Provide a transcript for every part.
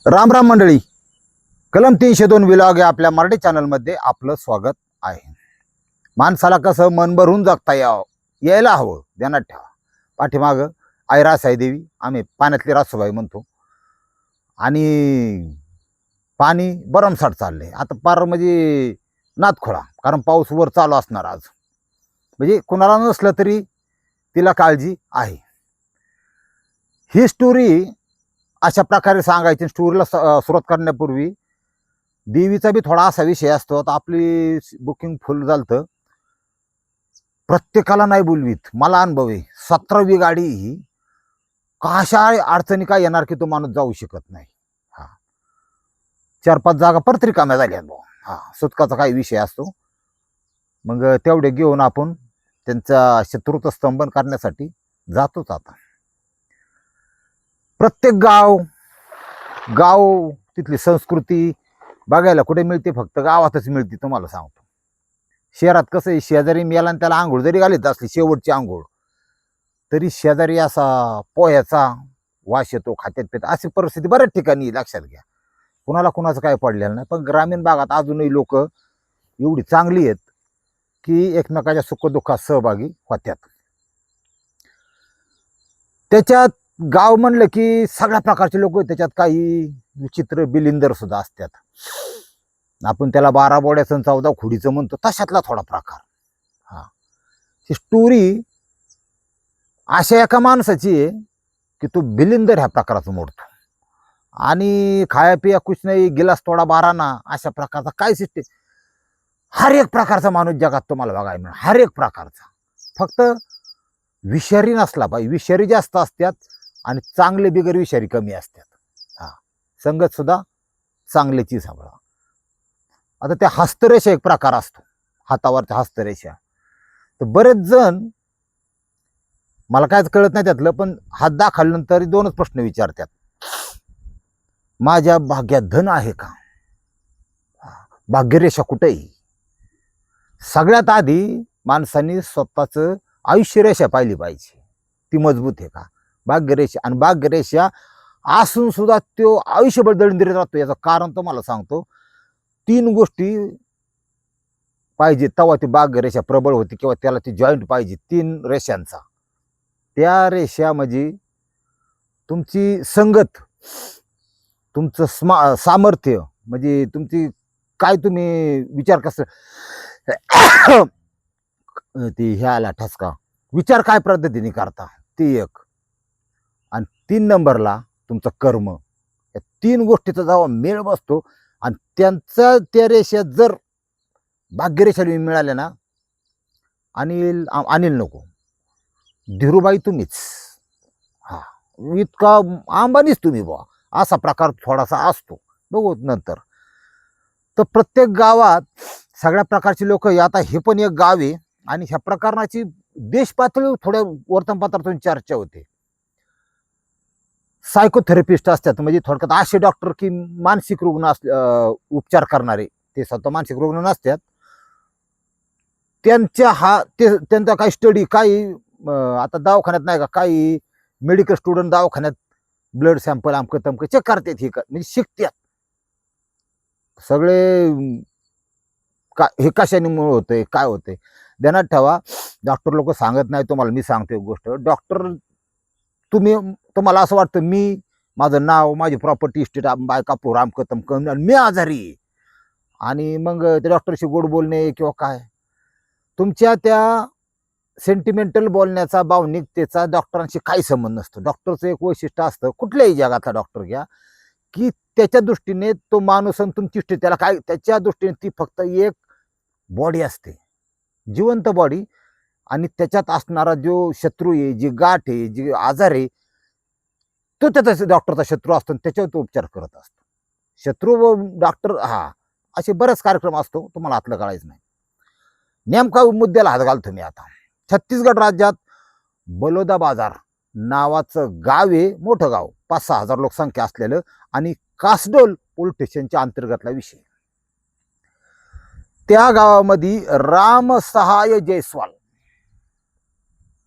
राम राम मंडळी, कलम 302 विलॉग या आपल्या मराठी चॅनलमध्ये आपलं स्वागत आहे. माणसाला कसं मन भरून जगता यायला हवं ध्यानात ठेवा. पाठीमागं आई रासाई देवी, आम्ही पाण्यातली रासूबाई म्हणतो, आणि पाणी भरमसाठ चाललंय आता पार म्हणजे नादखोळा, कारण पाऊस वर चालू असणार आज. म्हणजे कुणाला नसलं तरी तिला काळजी आहे. ही स्टोरी अशा प्रकारे सांगायची. स्टोरीला सुरुवात करण्यापूर्वी देवीचा बी थोडा असा विषय असतो. आता आपली बुकिंग फुल झालं, प्रत्येकाला नाही बोलवीत. मला अनुभव आहे. 17वी गाडी ही कशा अडचणी काय येणार की तो माणूस जाऊ शकत नाही. हा, 4-5 जागा परत रिकाम्या झाल्या. हा, सुटकाचा काही विषय असतो. मग तेवढे घेऊन आपण त्यांचा शत्रुत्व स्तंभन करण्यासाठी जातोच. आता प्रत्येक गाव तिथली संस्कृती बघायला कुठे मिळते? फक्त गावातच मिळते. तुम्हाला सांगतो, शहरात कसं आहे, शेजारी मेला आणि त्याला आंघोळ जरी घालीत असली, शेवटची आंघोळ, तरी शेजारी असा पोह्याचा वास येतो, खात्यात पित. अशी परिस्थिती बऱ्याच ठिकाणी लक्षात घ्या. कुणाला कुणाचं काय पडलेलं नाही. पण ग्रामीण भागात अजूनही लोक एवढी चांगली आहेत की एकमेकाच्या सुखदुःखात सहभागी होत्यात. त्याच्यात गाव म्हणलं की सगळ्या प्रकारचे लोक, त्याच्यात काही विचित्र बिलिंदर सुद्धा असतात. आपण त्याला 12 बोड्याचं 14 खुडीचं म्हणतो, तशातला थोडा प्रकार. हा, ही स्टोरी अशा एका माणसाची आहे की तो बिलिंदर ह्या प्रकाराचं मोडतो. आणि खाया पिया कुछ नाही, गिलास थोडा 12 ना, अशा प्रकारचा काय सिस्टीम. हर एक प्रकारचा माणूस जगात तुम्हाला बघायला मिळेल, हर एक प्रकारचा. फक्त विषारी नसला पाहिजे. विषारी जास्त असतात आणि चांगले बिगर विषारी कमी असतात. हा, संगत सुद्धा चांगल्याची सापडा. आता त्या हस्तरेषा एक प्रकार असतो, हातावरच्या हस्तरेषा. तर बरेच जण, मला कायच कळत नाही त्यातलं, पण हात दाखवल्यानंतर 2च प्रश्न विचारतात. माझ्या भाग्यात धन आहे का? भाग्यरेषा कुठेही. सगळ्यात आधी माणसांनी स्वतःचं आयुष्यरेषा पाहिली पाहिजे, ती मजबूत आहे का भाग्यरेषा. आणि भाग्यरेषा असून सुद्धा तो आयुष्यभर दळिंद्रित राहतो. याचं कारण तुम्हाला सांगतो. 3 गोष्टी पाहिजे तेव्हा ती भाग्यरेषा प्रबळ होती, किंवा त्याला ती जॉईंट पाहिजे 3 रेषांचा. त्या रेषा म्हणजे तुमची संगत, तुमचं सामर्थ्य, म्हणजे तुमची काय तुम्ही विचार कसं ती ह्याला ठसका विचार काय पद्धतीने करता, ती एक. आणि 3 नंबरला तुमचं कर्म. या 3 गोष्टीचा जेव्हा मेळ बसतो आणि त्यांचा त्या रेषा जर भाग्यरेषा मिळाल्या ना, अनिल नको, धीरूबाई तुम्हीच. हा, इतका अंबानीच तुम्ही बुवा, असा प्रकार थोडासा असतो. बघू नंतर. तर प्रत्येक गावात सगळ्या प्रकारचे लोक. आता हे पण एक गाव आहे, आणि ह्या प्रकारची देश पातळीवर थोड्या वर्तमानपत्रातून चर्चा होते. सायकोथेरपिस्ट असतात, म्हणजे थोडक्यात असे डॉक्टर की मानसिक रुग्ण उपचार करणारे. ते स्वतः मानसिक रुग्ण नसतात. त्यांचा काही स्टडी, काही आता दवाखान्यात नाही का, काही मेडिकल स्टुडंट दवाखान्यात ब्लड सॅम्पल अमकं तमकं चेक करतात. हे म्हणजे शिकतात सगळे. हे कशामुळे होतंय, काय होतंय, ध्यानात ठेवा. डॉक्टर लोक सांगत नाही तुम्हाला, मी सांगतो एक गोष्ट. डॉक्टर, तुम्हाला असं वाटतं माझं नाव, माझी प्रॉपर्टी, इस्टेट, बायका पोर अमकं तमकं, आणि मी आजारी आहे, आणि मग त्या डॉक्टरशी गोड बोलणे किंवा काय, तुमच्या त्या सेंटिमेंटल बोलण्याचा, भावनिकतेचा डॉक्टरांशी काही संबंध नसतो. डॉक्टरचं एक वैशिष्ट्य असतं, कुठल्याही जगातला डॉक्टर घ्या, की त्याच्या दृष्टीने तो माणूस आणि तुमची स्थिती, त्याला काय, त्याच्या दृष्टीने ती फक्त एक बॉडी असते, जिवंत बॉडी. आणि त्याच्यात असणारा जो शत्रू आहे, जी गाठ आहे, जी आजार आहे, तो त्याचा डॉक्टरचा शत्रू असतो, त्याच्यावर तो उपचार करत असतो. शत्रू व डॉक्टर, हा, असे बरेच कार्यक्रम असतो, तुम्हाला आतलं कळायचं नाही. नेमका मुद्द्याला हात घालतो मी आता. छत्तीसगड राज्यात बलोदा बाजार नावाचं गाव आहे, मोठं गाव, 5-6 हजार लोकसंख्या असलेलं, आणि कासडोल पोलीस स्टेशनच्या अंतर्गतला विषय. त्या गावामध्ये रामसहाय जयस्वाल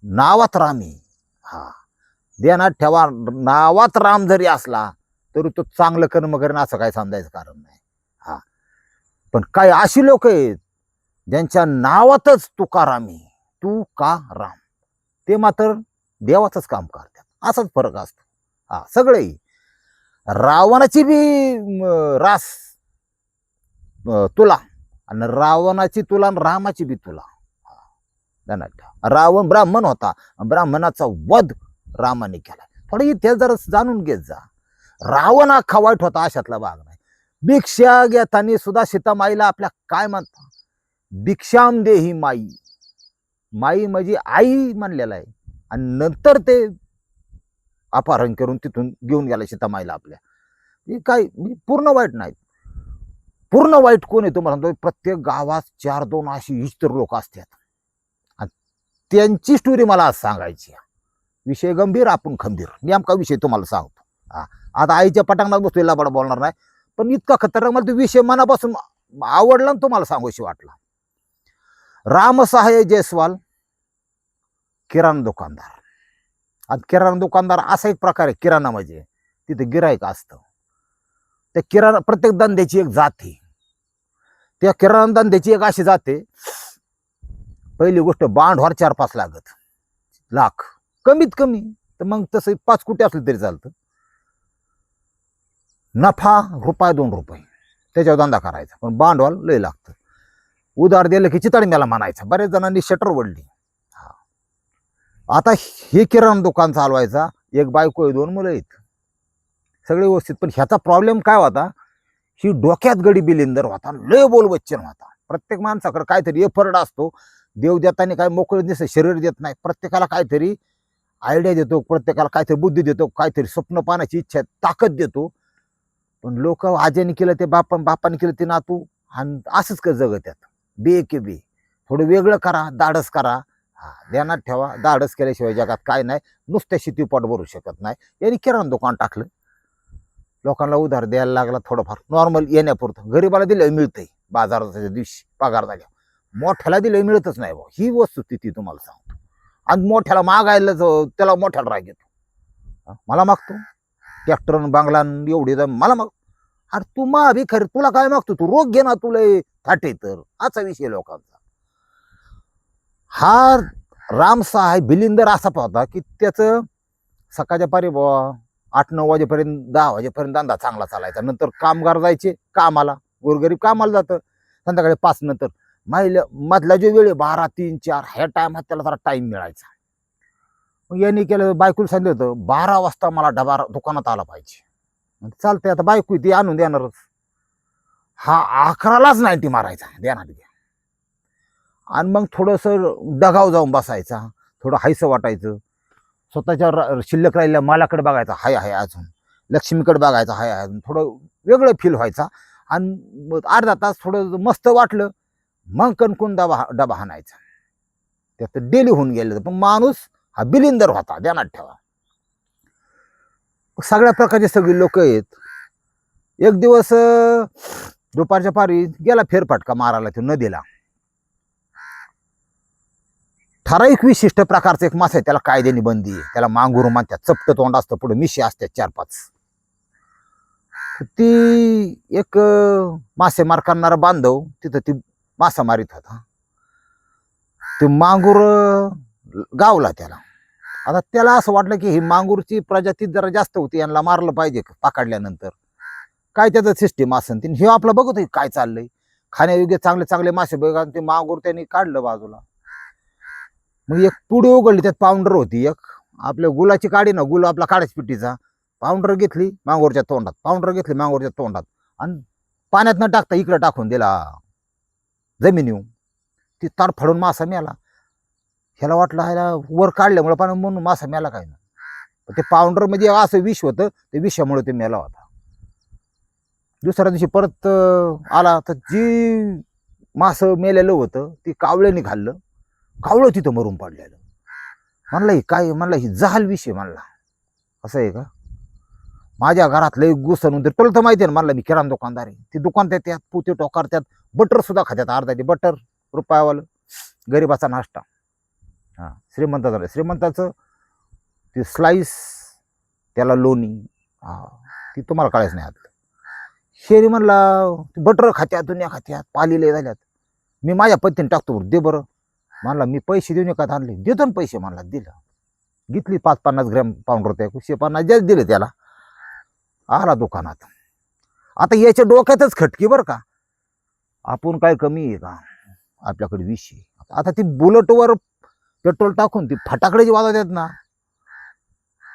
नावात रामी. हा, ध्यानात ठेवा, नावात राम जरी असला तरी तो चांगलं कर्म करेन असं काही समजायचं कारण नाही. हा, पण काही अशी लोक आहेत ज्यांच्या नावातच तुकारामी, तू का राम, ते मात्र देवाचंच काम करतात. असाच फरक असतो. हा, सगळेही रावणाची बी रास तुला, आणि रावणाची तुला आणि रामाची बी तुला. ध्यानात ठेवा. रावण ब्राह्मण होता, ब्राह्मणाचा वध रामाने केला. थोडं इथे जरा जाणून घेत जा. रावण अख्खा वाईट होता अशातला भाग नाही. भिक्षा घेताना सुद्धा सीतामाईला आपल्या काय म्हणता, भिक्षाम देही माई, माई म्हणजे आई म्हणलेला आहे. आणि नंतर ते अपहरण करून तिथून घेऊन गेला सीतामाईला आपल्या. काय पूर्ण वाईट नाही. पूर्ण वाईट कोण आहे तुम्हाला सांगतो, प्रत्येक गावात 4-2 अशी इतर लोक असतात. आणि त्यांची स्टोरी मला आज सांगायची. विषय गंभीर, आपण खंबीर. नेमका विषय तुम्हाला सांगतो. आता आईच्या पटांगणात बसतो, लबाड बोलणार नाही, पण इतका खतरनाक मला तो विषय मनापासून आवडला आणि तुम्हाला सांगूशी वाटला. रामसहाय जयस्वाल किराणा दुकानदार. आणि किराणा दुकानदार असा एक प्रकार आहे, किराणा म्हणजे तिथे गिराईक असतं. त्या किराणा प्रत्येक धंद्याची एक जात आहे. त्या किराणा धंद्याची एक अशी जाते, पहिली गोष्ट भांडवल 4-5 लाख कमीत कमी, तर मग तसं 5 कोटी असलं तरी चालतं. नफा ₹1-2 त्याच्यावर धंदा करायचा, पण भांडवल लय लागतं. उधार दिलं की चितडी मेला म्हणायचा. बरेच जणांनी शटर वडली. आता हे किराणा दुकान चालवायचा, एक बायको आहे, 2 मुलं आहेत, सगळे व्यवस्थित. पण ह्याचा प्रॉब्लेम काय होता, ही डोक्यात गडी बिलिंदर होता, लय बोलवच्चन होता. प्रत्येक माणसाकडे काहीतरी एफर्ट असतो. देव देताना काय मोकळं दिसतं, शरीर देत नाही. प्रत्येकाला काहीतरी आयडिया देतो, प्रत्येकाला काहीतरी बुद्धी देतो, काहीतरी स्वप्न पाहण्याची इच्छा, ताकद देतो. पण लोक आज्याने केलं ते बापाने केलं ते नातू, आणि असंच का जगत आहेत. बे के बे, थोडं वेगळं करा, धाडस करा. ध्यानात ठेवा, धाडस केल्याशिवाय जगात काय नाही. नुसत्या शेती पोट भरू शकत नाही. यांनी किराणा दुकान टाकलं, लोकांना उधार द्यायला लागला, थोडंफार नॉर्मल येण्यापुरतं. गरीबाला दिलं मिळतंय, बाजाराच्या दिवशी पगार झाल्या. मोठ्याला दिलं मिळतच नाही भाऊ, ही वस्तुस्थिती तुम्हाला सांगतो. आणि मोठ्याला मागायला त्याला मोठ्याला राग येतो. मला मागतो ट्रॅक्टर बांगला एवढी, मला माग, अरे तू बी खरं, तुला काय मागतो, तू रोग घे ना, तुला थाटे. तर असा विषय लोकांचा. हा रामसहाय बिलिंदर असा होता की त्याचं सकाळच्या पारी 8-9 वाजेपर्यंत, 10 वाजेपर्यंत धंदा चांगला चालायचा. नंतर कामगार जायचे कामाला, गोरगरीब कामाला जातं, संध्याकाळी 5 नंतर. मधला जो वेळ 12, 3, 4 ह्या टायमात त्याला जरा टाइम मिळायचा. मग यांनी केलं, बायकोला सांगितलं होतं 12 वाजता मला डबा दुकानात आला पाहिजे. चालतंय, आता बायको ती आणून देणारच. हा 11लाच 90 मारायचा, देणार घ्या. आणि मग थोडंसं डगाव जाऊन बसायचा, थोडं हायसं वाटायचं. स्वतःच्या शिल्लक राहिलेल्या मालाकडे बघायचा, हाय हाय अजून, लक्ष्मीकडे बघायचा, हाय हाय अजून, थोडं वेगळं फील व्हायचा. आणि अर्धा तास थोडं मस्त वाटलं, मग कणकून डबा हाणायचा. त्यात डेली होऊन गेलं. पण माणूस हा बिलिंदर होता, ध्यानात ठेवा. सगळ्या प्रकारचे सगळी लोक आहेत. एक दिवस दुपारच्या पारी गेला फेरफटका मारायला तो नदीला. ठराविक विशिष्ट प्रकारचा एक मासा आहे, त्याला कायद्याने बंदी आहे. त्याला मांगूर म्हणतात. चपट तोंड असतं, पुढे मिशी असतात 4-5. ती एक मासेमार करणारा बांधव तिथं ती मासा मारित होता. ते मांगूर गावला त्याला. आता त्याला असं वाटलं की ही मांगूरची प्रजाती जरा जास्त होती, यांना मारलं पाहिजे पकडल्यानंतर. काय त्याचं सिस्टीम असेल, हे आपलं बघत काय चाललंय. खाण्यायोग्य चांगले चांगले मासे बघा, ते मांगूर त्यांनी काढलं बाजूला. मग एक पुढे उघडली, त्यात पावडर होती एक, आपल्या गुलाची काडी ना, गुल आपला काड्याच पिट्टीचा. पावडर घेतली मांगोरच्या तोंडात, पावडर घेतली मांगोरच्या तोंडात, आणि पाण्यात न टाकता इकडे टाकून दिला जमिनीवर. ती तार फाडून मासा मेला. ह्याला वाटलं ह्याला वर काढल्यामुळे पण म्हणून मासा मेला काय ना. ते पावडर म्हणजे असं विष होतं, ते विषामुळे ते मेला होता. दुसऱ्या दिवशी परत आला तर जी मासं मेलेलं होतं ती कावळ्याने खाल्लं. कावळं तिथं मरून पडलेलं. म्हणलं ही काय, म्हणलं ही जहाल विषय. म्हणला असं आहे का, माझ्या घरात लय घुसन होते, तुला तर माहिती आहे ना. म्हणलं मी किराणा दुकानदार आहे. ती दुकान त्यात पुते टोकार, त्यात बटर सुद्धा खात्यात, अर्धा ते बटर रुपयावालं. गरीबाचा नाश्ता. हां, श्रीमंत झालं, श्रीमंताचं ते स्लाइस, त्याला लोणी, ती तुम्हाला कळायच नाही आतलं. शेरी म्हणला बटर खात्यात दुनिया खात्यात पालीले झाल्यात, मी माझ्या पत्तीने टाकतो दे बरं. म्हणला मी पैसे देऊन एकात आणले, देतो ना पैसे. म्हणला दिलं, घेतली 550 ग्रॅम पावडर, त्या 150 जास्त दिले त्याला. आला दुकानात. आता याच्या डोक्यातच खटकी बरं का, आपण काय कमी आहे का, आपल्याकडे 20 आहे. आता ती बुलेटवर पेट्रोल टाकून ती फटाकडे जी वाजवतात ना,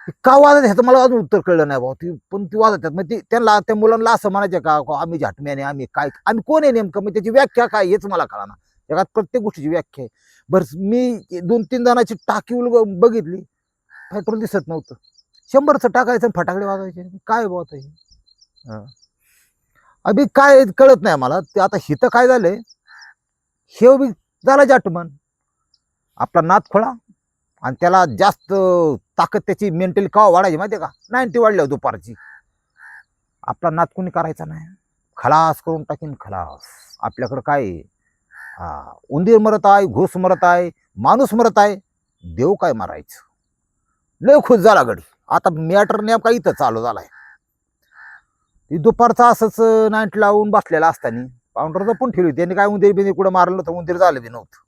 ती का वाजत ह्याचं मला अजून उत्तर कळलं नाही भाऊ. ती पण ती वाजवतात, मग ती त्यांना त्या मुलांना असं म्हणायचं का आम्ही झाटम्याने, आम्ही काय, आम्ही कोण आहे नेमकं, मग त्याची व्याख्या काय हेच मला कळना. जगात प्रत्येक गोष्टीची व्याख्या आहे. बरं मी 2-3 जणांची टाकी बघितली, पेट्रोल दिसत नव्हतं. 100चं टाकायचं फटाकडे वाजवायचे, काय बात आहे. अभि काय कळत नाही मला ते. आता हिथं काय झालंय, शेव बी झाला जाटमन, आपला नाद खोळा, आणि त्याला जास्त ताकद त्याची मेंटली का वाढायची माहितीये का, 90 वाढल्या दुपारची. आपला नाद कोणी करायचा नाही, खलास करून टाकीन खलास. आपल्याकडं काय उंदीर मरत आहे, घुस मरत आहे, माणूस मरत आहे, देव काय मारायचं. लय खुश झाला गडी. आता मॅटर नेमका इथं चालू झालाय. ती दुपारचा असंच नाईट लावून बसलेला असताना पाऊंडर जपून ठेवली त्यांनी, काय उंदीर बिंदीर कुठं मारलं तर उंदीर झालं बी नव्हतं.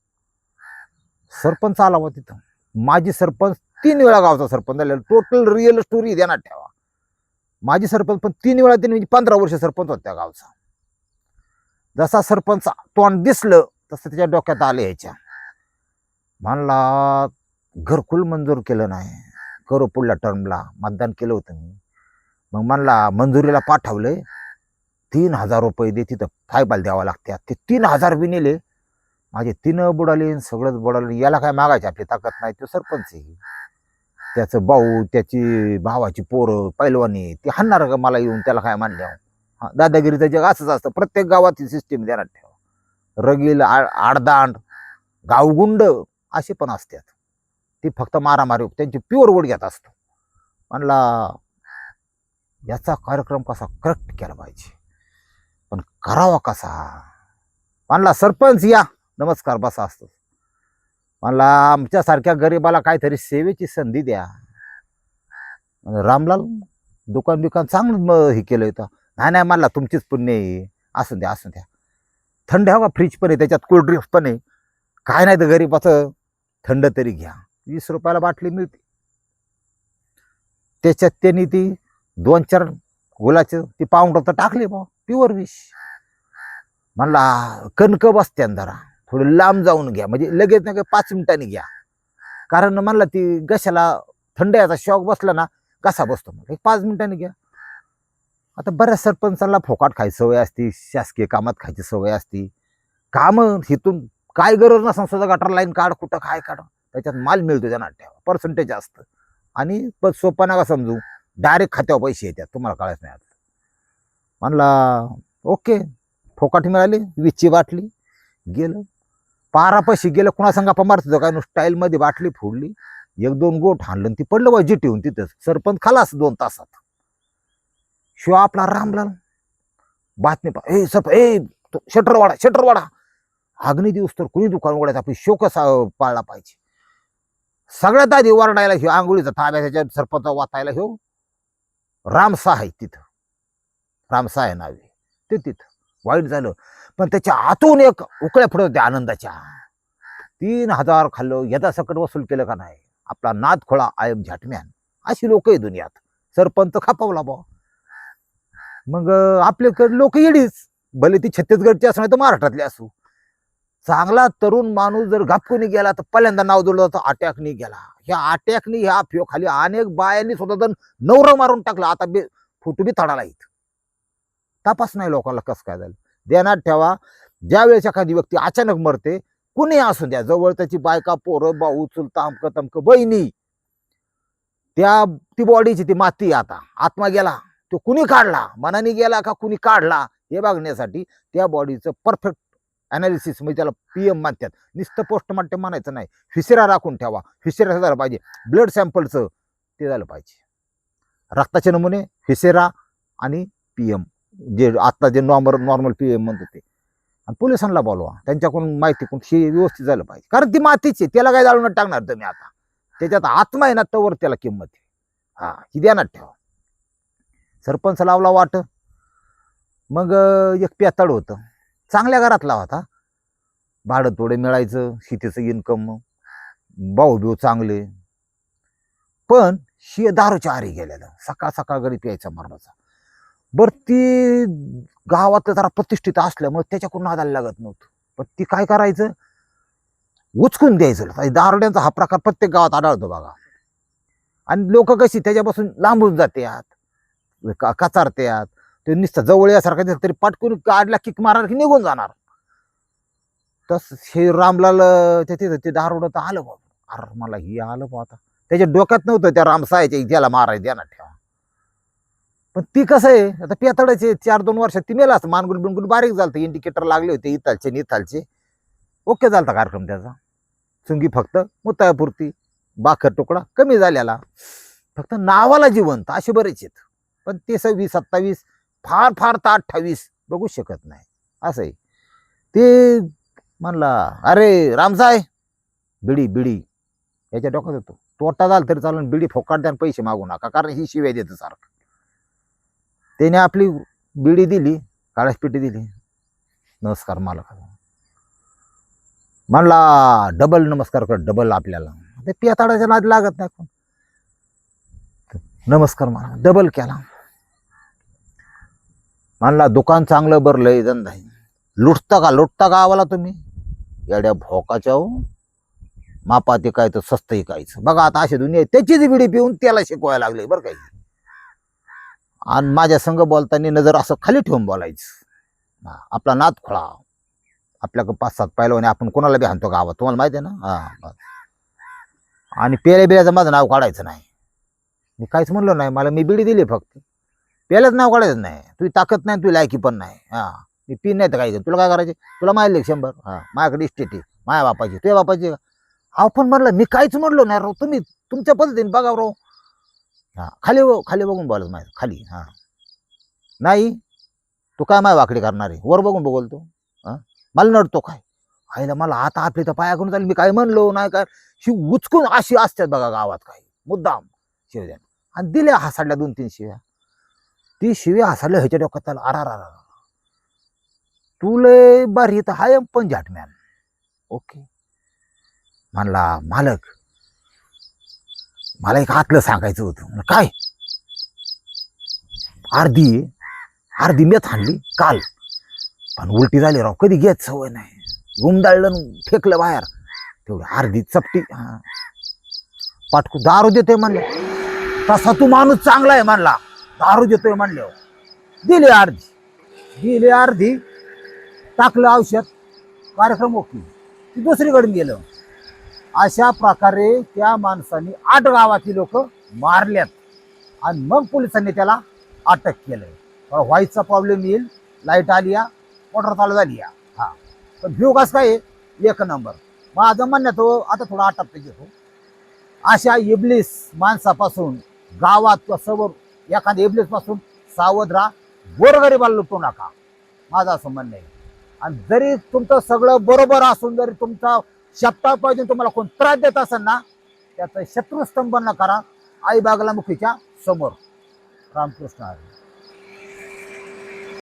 सरपंच आला होता तिथं, माजी सरपंच, 3 वेळा गावचा सरपंच झालेला. टोटल रिअल स्टोरी ध्यानात ठेवा. माजी सरपंच पण 3 वेळा, त्यांनी 15 वर्ष सरपंच होत्या गावचा. जसा सरपंच तोंड दिसलं तसं त्याच्या डोक्यात आले ह्याच्या. म्हणला घरकुल मंजूर केलं नाही, करू पुढल्या टर्मला मतदान केलं होतं मी. मग म्हणला मंजुरीला पाठवलंय, 3000 रुपये दे, तिथं फायबाल द्यावा लागतात. ते 3000 बी नेले माझे, 3 बुडाले, सगळंच बुडाले. याला काय मागायची आपली ताकद नाही, तो सरपंच आहे. त्याचं भाऊ, त्याची भावाची पोरं पैलवानी, ती हाणणार का मला येऊन, त्याला काय मानल्या. दादागिरीचं जग असंच असतं, प्रत्येक गावाची सिस्टीम देण्यात ठेवा. रगील, आडदांड, गावगुंड असे पण असतात, ती फक्त मारामारी त्यांची प्युअर वोट घेत असतो. म्हणला याचा कार्यक्रम कसा करेक्ट केला पाहिजे, पण करावा कसा. म्हणला सरपंच या, नमस्कार बसा असतो. म्हणला आमच्यासारख्या गरीबाला काहीतरी सेवेची संधी द्या. रामलाल दुकान बिकान चांगलं हे केलं होतं. नाही म्हणला तुमचीच पुण्य आहे, असू द्या असू द्या. थंड हवा फ्रीज पण आहे, त्याच्यात कोल्ड्रिंक्स पण आहे, काय नाही तर गरीबाचं थंड तरी घ्या. 20 रुपयाला बाटली मिळते. त्याच्यात त्यांनी ती 2-4 गुलाचं ती पाऊंडर तर टाकली बा, प्युअर विष. म्हणला कणक बसत्यान जरा, थोडं लांब जाऊन घ्या, म्हणजे लगेच नाही 5 मिनिटांनी घ्या. कारण म्हणला ती घशाला थंड याचा शॉक बसला ना, कसा बसतो, मग 5 मिनिटांनी घ्या. आता बऱ्याच सरपंचांना फोकाट खायची सवय असती, शासकीय कामात खायची सवय असती. कामं हिथून काय गरज नसताना सुद्धा गटर लाईन काढ, कुठं काय काढ, त्याच्यात माल मिळतो त्यांना ठेवा, पर्सेंटेज असतं. आणि सोपा नका समजू, डायरेक्ट खात्यावर पैसे येतात, तुम्हाला कळायच नाही. म्हणला ओके, फोकाट मिळाली, 20ची बाटली. गेलं पारा पैसे गेलं, कुणा संगा मारतो काय, स्टाईलमध्ये बाटली फोडली, 1-2 गोट हाणलं, ती पडलं बा जिटीहून तिथंच. सरपंच खालास 2 तासात. शिवा आपला रामलाल बातमी शटर वाडा. अग्नी दिवस तर कुणी दुकान उघडायचं, आपली शोकस पाळला पाहिजे. सगळ्यात आधी वरडायला ह्यो, आंघोळीचा ताब्या त्याच्या सरपंच वाचायला ह्यो रामसा आहे. तिथं रामसा आहे नावे, ते तिथं वाईट झालं. पण त्याच्या आतून एक उकळ्या फुटत होत्या आनंदाच्या. 3000 खाल्लं, यदा सकट वसूल केलं का नाही. आपला नाद खोळा आयम झाटम्यान, अशी लोक आहे दुनियात. सरपंच खापावला बा. मग आपल्याकडे लोक येडीच, भले ती छत्तीसगडची असू नाही तर महाराष्ट्रातली असू. चांगला तरुण माणूस जर घापकुनी गेला तर पहिल्यांदा नाव जोडलं जातं अटॅकनी गेला. ह्या अटॅकनी ह्या फिओ खाली अनेक बायांनी स्वतः नवरं मारून टाकलं. आता फोटो बी तडाला येत, तपास नाही लोकांना कसं काय झालं. ध्यानात ठेवा, ज्या वेळेस एखादी व्यक्ती अचानक मरते, कुणी असू द्या, जवळ त्याची बायका, पोरं, भाऊ, चुलता, अमक तमक, बहिणी, ती बॉडीची ती माती, आता आत्मा गेला, तो कुणी काढला, मनाने गेला का कुणी काढला, हे बघण्यासाठी त्या बॉडीचं परफेक्ट अनालिसिस, म्हणजे त्याला PM मानतात. नुसतं पोस्टमार्टम म्हणायचं नाही, फिसेरा राखून ठेवा. फिसेरा झालं पाहिजे, ब्लड सॅम्पलचं ते झालं पाहिजे, रक्ताचे नमुने, फिसेरा आणि PM, जे आता जे नॉर्मल PM म्हणतो ते. आणि पोलिसांना बोलवा, त्यांच्याकडून माहिती कोण व्यवस्थित झालं पाहिजे. कारण ती मातीची, त्याला काय जाळून टाकणार तुम्ही. आता त्याच्यात आत्मा आहे ना, तवर त्याला किंमत आहे. ही ध्यानात ठेवा. सरपंच लावला वाट. मग एक पेताड होतं, चांगल्या घरातला होता, भाडं थोडे मिळायचं, शेतीचं इन्कम, भाऊ बिऊ चांगले. पण दारूच्या आरी गेलेलं, सकाळ सकाळ घरी प्यायचा मरणाचा. बर ती गावातलं जरा प्रतिष्ठित असल्यामुळे त्याच्याकडून नादाला लागत नव्हतं. पण ती काय करायचं, उचकून द्यायचं. दारुड्यांचा हा प्रकार प्रत्येक गावात आढळतो बघा. आणि लोक कशी त्याच्यापासून लांबून जातात, कचारतात. ते नुसतं जवळ यासारखं दिसलं तरी पटकून काढला किक मारणार की निघून जाणार. तस हे रामलाल तिथं ते दारुडं तर आलं बाबा. अरे मला हे आलं बा आता. त्याच्या डोक्यात नव्हतं त्या रामसाहेच्या त्याला मारायचं द्या ना ठेवा. पण ती कसं आहे आता पेताडाचे 4-2 वर्षात ती मेला असतं. मानगुल बिनगुल बारीक झालं, इंडिकेटर लागले होते इथालचे निथालचे. ओके झालता कार्यक्रम त्याचा. चुंगी फक्त मुतायापुरती, बाखर तुकडा कमी झालेला, फक्त नावाला जिवंत असे बरेच आहेत. पण ते 26-27 फार फार तर 28 बघू शकत नाही असं आहे. ते म्हणला अरे रामसाहेब बिडी बिडी याच्या डोक्यात होतो. तोटा झाला तरी चालून बिडी फोकाट द्या, पैसे मागू नका, कारण ही शिवाय देतं सारखं. त्याने आपली बिडी दिली, काळ्याच पेटी दिली. नमस्कार मालक म्हणला, डबल नमस्कार कर, डबल आपल्याला. ते पियाताडाच्या नाद लागत नाही कोण. नमस्कार मला डबल केला. म्हणला दुकान चांगलं भरलंय, धंदा आहे. लुटता गावाला तुम्ही एवढ्या भोकाच्या हो. मापाती काय तर स्वस्त ऐकायचं बघा. आता अशी दुनिया त्याचीच बिडी पिऊन त्याला शिकवायला लागले बरं काही. आणि माझ्या संघ बोलताना नजर असं खाली ठेवून बोलायचं. आपला नाद खोळा, आपल्याकडे 5-7 पैलवान, आपण कोणाला बी हाणतो गावात, तुम्हाला माहिती आहे ना. आणि पेल्या बिल्याचं माझं नाव काढायचं नाही. मी काहीच म्हणलो नाही, मला मी बिडी दिली फक्त. पेल्याच नाव काढायचं नाही. तुझी ताकद नाही, तुझी लायकी पण नाही. मी पिन नाही तर काय, तुला काय करायचे, तुला माहिती 100. माझ्याकडे इस्टेट आहे, माझ्या बापाची, तुझ्या बापाची. आपण म्हणलं मी काहीच म्हणलो नाही राव, तुम्ही तुमच्या पद्धतीने बघा राव. खाली खाली बघून बोलत माझ्या खाली. नाही तू काय माय वाकडी करणार आहे, वर बघून बोलतो. मला नडतो काय आईला, मला आता आपली तर पायाकडून चालली, मी काय म्हणलो नाही काय. शी उचकून अशी असतात बघा गावात काही मुद्दाम शिवद्या. आणि दिल्या हसाडल्या 2-3 शिव्या. ती शिव्या हसाडल्या ह्याच्या डोक्यात आला, अरा तुले बारी तर हाय पण झाटम्यान. ओके म्हणला मालक मला एक आतलं सांगायचं होतं. काय? अर्धी मेथ आणली काल, पण उलटी झाली राव, कधी घेत सवय नाही. गुमदाळलं फेकलं बाहेर, तेवढी अर्धी चपटी. पाटकू दारू देतोय म्हणलं, तसा तू माणूस चांगला आहे म्हणला. दारू देतोय म्हणल्यावर दिली अर्धी, टाकलं औषध, कार्यक्रम ओके. ती दुसरीकडे गेलं. अशा प्रकारे त्या माणसाने 8 गावाची लोक मारल्यात. आणि मग पोलिसांनी त्याला अटक केलंय. व्हायचा प्रॉब्लेम येईल, लाईट आली या, मोटर चालू झाली या. पण व्ह्यू कस काय 1 नंबर. माझं म्हणण्यात आता थोडा आटपते घेतो. अशा इबलीस माणसापासून गावात किंवा समोर एखाद्या इबलीस पासून सावध राहा. गोरगरिबाला लुटू नका, माझं असं म्हणणं आहे. आणि जरी तुमचं सगळं बरोबर असून जरी तुमचा शब्दा पाहिजे तुम्हाला कोण त्रास देत असेल ना, त्याचं शत्रुस्तंभ न करा. आई बागला मुखीच्या समोर. रामकृष्ण हरी.